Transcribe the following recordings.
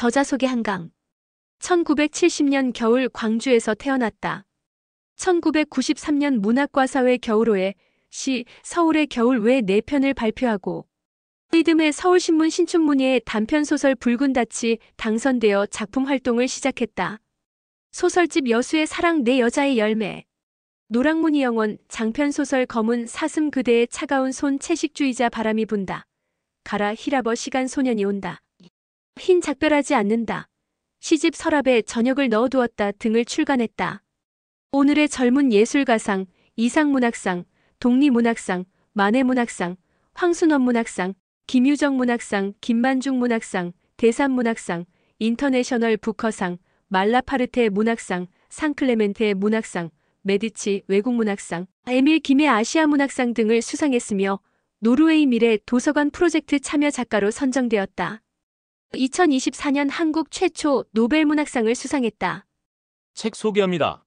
저자 소개 한강. 1970년 겨울 광주에서 태어났다. 1993년 문학과사회 겨울호에 시 서울의 겨울 외 4편을 발표하고 이듬해 서울신문 신춘문예에 단편소설 붉은 닻이 당선되어 작품 활동을 시작했다. 소설집 여수의 사랑 내 여자의 열매, 노랑무늬 영원, 장편소설 검은 사슴 그대의 차가운 손, 채식주의자 바람이 분다, 가라 히라버 시간 소년이 온다, 흰 작별하지 않는다, 시집 서랍에 저녁을 넣어두었다 등을 출간했다. 오늘의 젊은 예술가상, 이상문학상, 독립문학상, 만해문학상, 황순원 문학상, 김유정 문학상, 김만중 문학상, 대산문학상, 인터내셔널 부커상, 말라파르테 문학상, 상클레멘테 문학상, 메디치 외국문학상, 에밀 김해 아시아 문학상 등을 수상했으며 노르웨이 미래 도서관 프로젝트 참여 작가로 선정되었다. 2024년 한국 최초 노벨문학상을 수상했다. 책 소개합니다.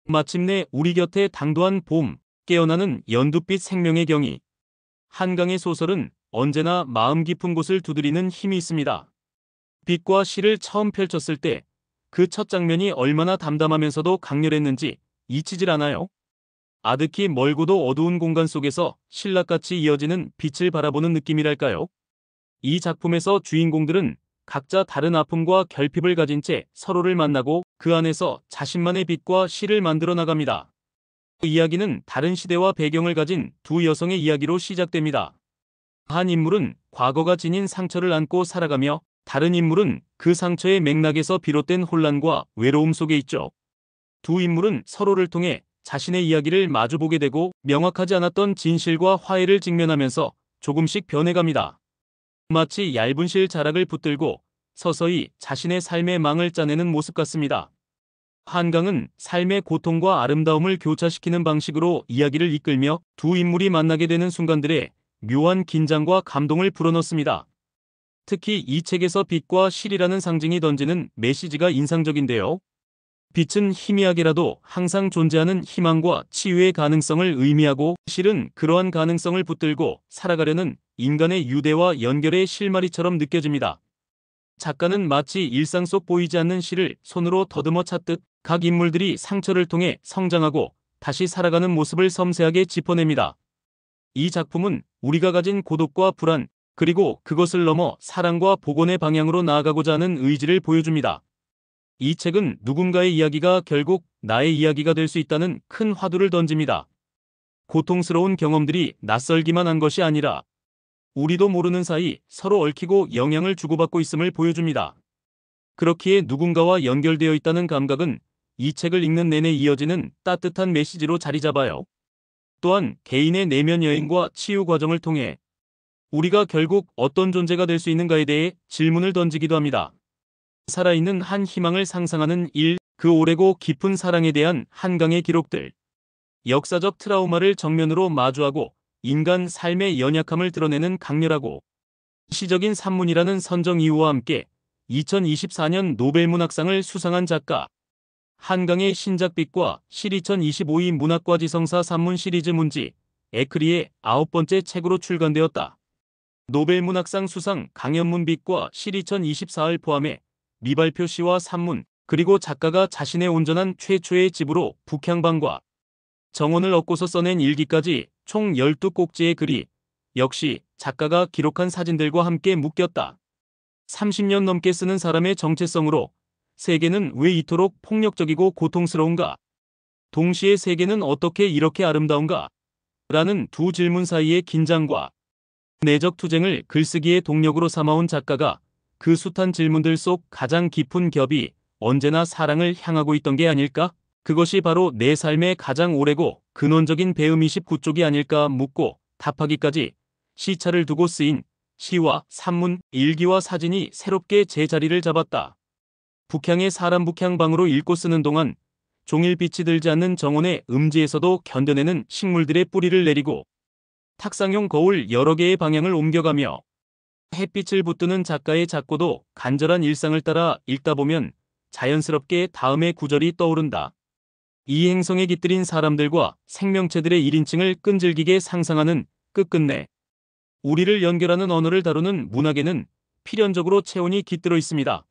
마침내 우리 곁에 당도한 봄, 깨어나는 연두빛 생명의 경이. 한강의 소설은 언제나 마음 깊은 곳을 두드리는 힘이 있습니다. 빛과 시를 처음 펼쳤을 때 그 첫 장면이 얼마나 담담하면서도 강렬했는지 잊히질 않아요. 아득히 멀고도 어두운 공간 속에서 신락같이 이어지는 빛을 바라보는 느낌이랄까요. 이 작품에서 주인공들은 각자 다른 아픔과 결핍을 가진 채 서로를 만나고 그 안에서 자신만의 빛과 시를 만들어 나갑니다. 그 이야기는 다른 시대와 배경을 가진 두 여성의 이야기로 시작됩니다. 한 인물은 과거가 지닌 상처를 안고 살아가며 다른 인물은 그 상처의 맥락에서 비롯된 혼란과 외로움 속에 있죠. 두 인물은 서로를 통해 자신의 이야기를 마주보게 되고 명확하지 않았던 진실과 화해를 직면하면서 조금씩 변해갑니다. 마치 얇은 실 자락을 붙들고 서서히 자신의 삶의 망을 짜내는 모습 같습니다. 한강은 삶의 고통과 아름다움을 교차시키는 방식으로 이야기를 이끌며 두 인물이 만나게 되는 순간들에 묘한 긴장과 감동을 불어넣습니다. 특히 이 책에서 빛과 실이라는 상징이 던지는 메시지가 인상적인데요. 빛은 희미하게라도 항상 존재하는 희망과 치유의 가능성을 의미하고, 실은 그러한 가능성을 붙들고 살아가려는 인간의 유대와 연결의 실마리처럼 느껴집니다. 작가는 마치 일상 속 보이지 않는 실을 손으로 더듬어 찾듯 각 인물들이 상처를 통해 성장하고 다시 살아가는 모습을 섬세하게 짚어냅니다. 이 작품은 우리가 가진 고독과 불안, 그리고 그것을 넘어 사랑과 복원의 방향으로 나아가고자 하는 의지를 보여줍니다. 이 책은 누군가의 이야기가 결국 나의 이야기가 될 수 있다는 큰 화두를 던집니다. 고통스러운 경험들이 낯설기만 한 것이 아니라 우리도 모르는 사이 서로 얽히고 영향을 주고받고 있음을 보여줍니다. 그렇기에 누군가와 연결되어 있다는 감각은 이 책을 읽는 내내 이어지는 따뜻한 메시지로 자리 잡아요. 또한 개인의 내면 여행과 치유 과정을 통해 우리가 결국 어떤 존재가 될 수 있는가에 대해 질문을 던지기도 합니다. 살아있는 한 희망을 상상하는 일, 그 오래고 깊은 사랑에 대한 한강의 기록들, 역사적 트라우마를 정면으로 마주하고 인간 삶의 연약함을 드러내는 강렬하고 시적인 산문이라는 선정 이유와 함께 2024년 노벨문학상을 수상한 작가. 한강의 신작 빛과 실 2025이 문학과지성사 산문 시리즈 문지, 에크리의 9번째 책으로 출간되었다. 노벨문학상 수상 강연문 빛과 실 2024를 포함해 미발표 시와 산문, 그리고 작가가 자신의 온전한 최초의 집으로 북향방과 정원을 얻고서 써낸 일기까지 총 12꼭지의 글이 역시 작가가 기록한 사진들과 함께 묶였다. 30년 넘게 쓰는 사람의 정체성으로 세계는 왜 이토록 폭력적이고 고통스러운가? 동시에 세계는 어떻게 이렇게 아름다운가? 라는 두 질문 사이의 긴장과 내적 투쟁을 글쓰기의 동력으로 삼아온 작가가 그 숱한 질문들 속 가장 깊은 겹이 언제나 사랑을 향하고 있던 게 아닐까? 그것이 바로 내 삶의 가장 오래고 근원적인 배움 29쪽이 아닐까 묻고 답하기까지 시차를 두고 쓰인 시와 산문, 일기와 사진이 새롭게 제자리를 잡았다. 북향의 사람 북향방으로 읽고 쓰는 동안 종일빛이 들지 않는 정원의 음지에서도 견뎌내는 식물들의 뿌리를 내리고 탁상용 거울 여러 개의 방향을 옮겨가며 햇빛을 붙드는 작가의 작고도 간절한 일상을 따라 읽다 보면 자연스럽게 다음의 구절이 떠오른다. 이 행성에 깃들인 사람들과 생명체들의 1인칭을 끈질기게 상상하는 끝끝내 우리를 연결하는 언어를 다루는 문학에는 필연적으로 체온이 깃들어 있습니다.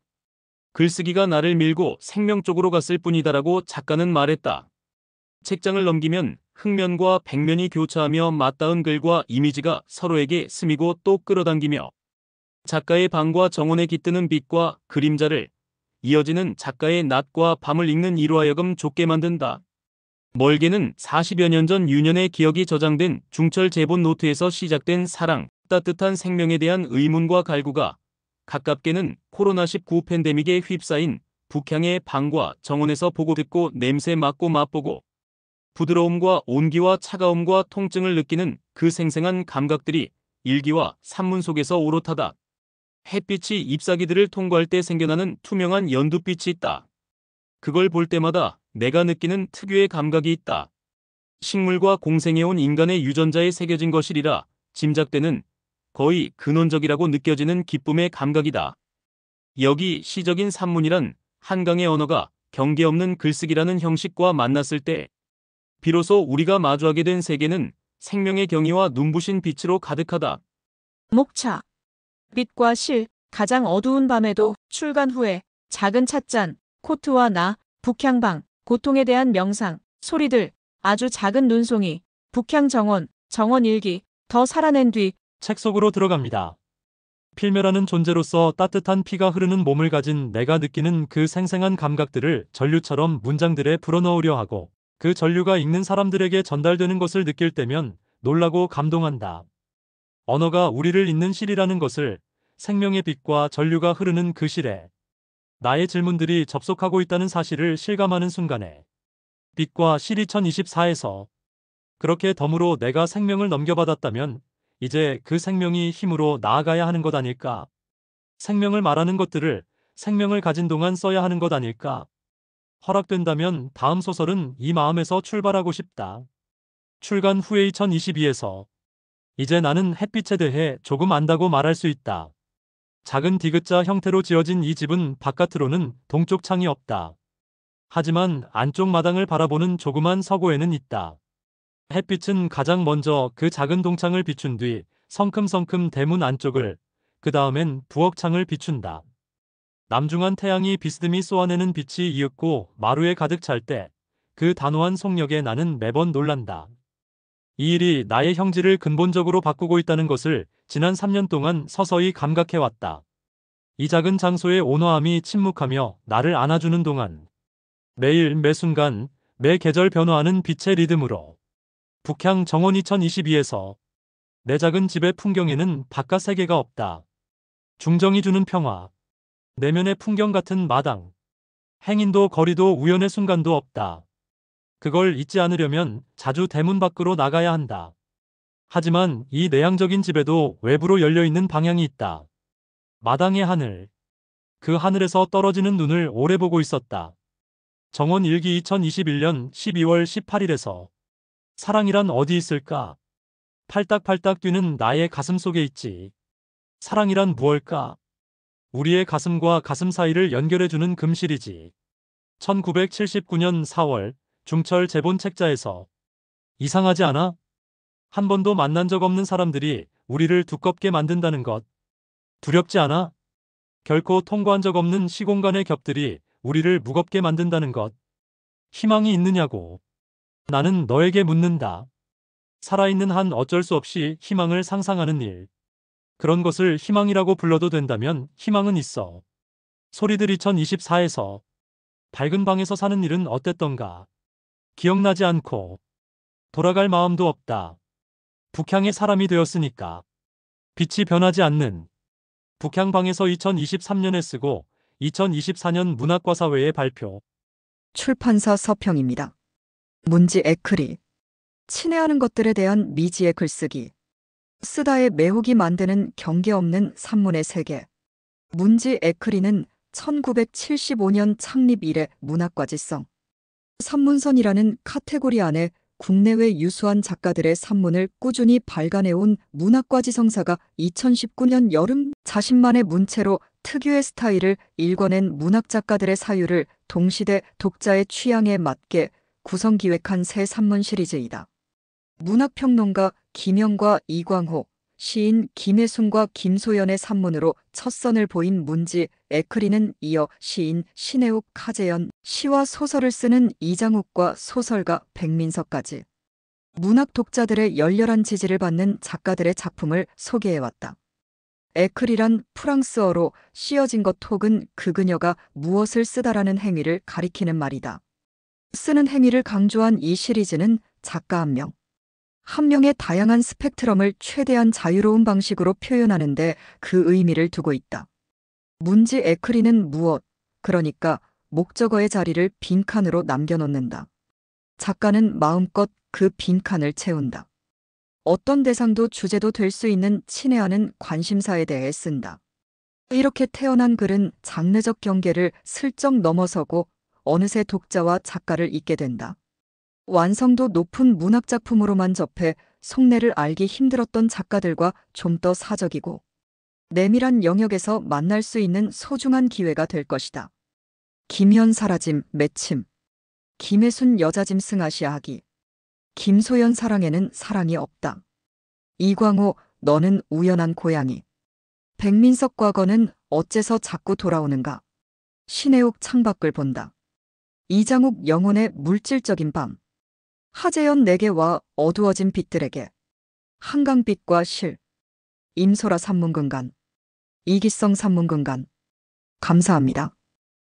글쓰기가 나를 밀고 생명 쪽으로 갔을 뿐이다라고 작가는 말했다. 책장을 넘기면 흑면과 백면이 교차하며 맞닿은 글과 이미지가 서로에게 스미고 또 끌어당기며 작가의 방과 정원에 깃드는 빛과 그림자를 이어지는 작가의 낮과 밤을 읽는 이로 하여금 좁게 만든다. 멀게는 40여 년 전 유년의 기억이 저장된 중철 제본 노트에서 시작된 사랑, 따뜻한 생명에 대한 의문과 갈구가 가깝게는 코로나19 팬데믹에 휩싸인 북향의 방과 정원에서 보고 듣고 냄새 맡고 맛보고 부드러움과 온기와 차가움과 통증을 느끼는 그 생생한 감각들이 일기와 산문 속에서 오롯하다. 햇빛이 잎사귀들을 통과할 때 생겨나는 투명한 연두빛이 있다. 그걸 볼 때마다 내가 느끼는 특유의 감각이 있다. 식물과 공생해온 인간의 유전자에 새겨진 것이리라 짐작되는 거의 근원적이라고 느껴지는 기쁨의 감각이다. 여기 시적인 산문이란 한강의 언어가 경계 없는 글쓰기라는 형식과 만났을 때 비로소 우리가 마주하게 된 세계는 생명의 경의와 눈부신 빛으로 가득하다. 목차. 빛과 실, 가장 어두운 밤에도 출간 후에 작은 찻잔, 코트와 나, 북향방, 고통에 대한 명상, 소리들, 아주 작은 눈송이, 북향 정원, 정원 일기, 더 살아낸 뒤 책 속으로 들어갑니다. 필메라는 존재로서 따뜻한 피가 흐르는 몸을 가진 내가 느끼는 그 생생한 감각들을 전류처럼 문장들에 불어넣으려 하고 그 전류가 읽는 사람들에게 전달되는 것을 느낄 때면 놀라고 감동한다. 언어가 우리를 잇는 실이라는 것을 생명의 빛과 전류가 흐르는 그 실에 나의 질문들이 접속하고 있다는 사실을 실감하는 순간에 빛과 실 2024에서 그렇게 덤으로 내가 생명을 넘겨받았다면 이제 그 생명이 힘으로 나아가야 하는 것 아닐까? 생명을 말하는 것들을 생명을 가진 동안 써야 하는 것 아닐까? 허락된다면 다음 소설은 이 마음에서 출발하고 싶다. 출간 후에 2022에서 이제 나는 햇빛에 대해 조금 안다고 말할 수 있다. 작은 디귿자 형태로 지어진 이 집은 바깥으로는 동쪽 창이 없다. 하지만 안쪽 마당을 바라보는 조그만 서고에는 있다. 햇빛은 가장 먼저 그 작은 동창을 비춘 뒤 성큼성큼 대문 안쪽을, 그 다음엔 부엌창을 비춘다. 남중한 태양이 비스듬히 쏘아내는 빛이 이윽고 마루에 가득 찰 때 그 단호한 속력에 나는 매번 놀란다. 이 일이 나의 형질을 근본적으로 바꾸고 있다는 것을 지난 3년 동안 서서히 감각해왔다. 이 작은 장소의 온화함이 침묵하며 나를 안아주는 동안 매일 매순간 매 계절 변화하는 빛의 리듬으로 북향 정원 2022에서 내 작은 집의 풍경에는 바깥 세계가 없다. 중정이 주는 평화, 내면의 풍경 같은 마당, 행인도 거리도 우연의 순간도 없다. 그걸 잊지 않으려면 자주 대문 밖으로 나가야 한다. 하지만 이 내향적인 집에도 외부로 열려있는 방향이 있다. 마당의 하늘. 그 하늘에서 떨어지는 눈을 오래 보고 있었다. 정원 일기 2021년 12월 18일에서 사랑이란 어디 있을까? 팔딱팔딱 뛰는 나의 가슴 속에 있지. 사랑이란 무엇일까? 우리의 가슴과 가슴 사이를 연결해주는 금실이지. 1979년 4월 중철 제본 책자에서 이상하지 않아? 한 번도 만난 적 없는 사람들이 우리를 두껍게 만든다는 것. 두렵지 않아? 결코 통과한 적 없는 시공간의 겹들이 우리를 무겁게 만든다는 것. 희망이 있느냐고. 나는 너에게 묻는다. 살아있는 한 어쩔 수 없이 희망을 상상하는 일. 그런 것을 희망이라고 불러도 된다면 희망은 있어. 소리들 2024에서 밝은 방에서 사는 일은 어땠던가? 기억나지 않고 돌아갈 마음도 없다. 북향의 사람이 되었으니까. 빛이 변하지 않는 북향방에서 2023년에 쓰고 2024년 문학과사회에 발표. 출판사 서평입니다. 문지 에크리. 친애하는 것들에 대한 미지의 글쓰기. 쓰다의 매혹이 만드는 경계 없는 산문의 세계. 문지 에크리는 1975년 창립 이래 문학과지성 산문선이라는 카테고리 안에 국내외 유수한 작가들의 산문을 꾸준히 발간해온 문학과지성사가 2019년 여름 자신만의 문체로 특유의 스타일을 일궈낸 문학작가들의 사유를 동시대 독자의 취향에 맞게 구성기획한 새 산문 시리즈이다. 문학평론가 김영과 이광호, 시인 김혜순과 김소연의 산문으로 첫 선을 보인 문지 에크리는 이어 시인 신혜욱, 카재현, 시와 소설을 쓰는 이장욱과 소설가 백민석까지 문학 독자들의 열렬한 지지를 받는 작가들의 작품을 소개해왔다. 에크리란 프랑스어로 씌어진 것 혹은 그 그녀가 무엇을 쓰다라는 행위를 가리키는 말이다. 쓰는 행위를 강조한 이 시리즈는 작가 한 명의 다양한 스펙트럼을 최대한 자유로운 방식으로 표현하는데 그 의미를 두고 있다. 문지 에크리는 무엇, 그러니까 목적어의 자리를 빈칸으로 남겨놓는다. 작가는 마음껏 그 빈칸을 채운다. 어떤 대상도 주제도 될 수 있는 친애하는 관심사에 대해 쓴다. 이렇게 태어난 글은 장르적 경계를 슬쩍 넘어서고 어느새 독자와 작가를 잇게 된다. 완성도 높은 문학작품으로만 접해 속내를 알기 힘들었던 작가들과 좀 더 사적이고 내밀한 영역에서 만날 수 있는 소중한 기회가 될 것이다. 김현 사라짐, 맺힘. 김혜순 여자짐 승아시아하기. 김소연 사랑에는 사랑이 없다. 이광호, 너는 우연한 고양이. 백민석 과거는 어째서 자꾸 돌아오는가. 신혜욱 창밖을 본다. 이장욱 영혼의 물질적인 밤. 하재현 내게 와 어두워진 빛들에게. 한강빛과 실. 임소라 산문근간. 이기성 산문근간. 감사합니다.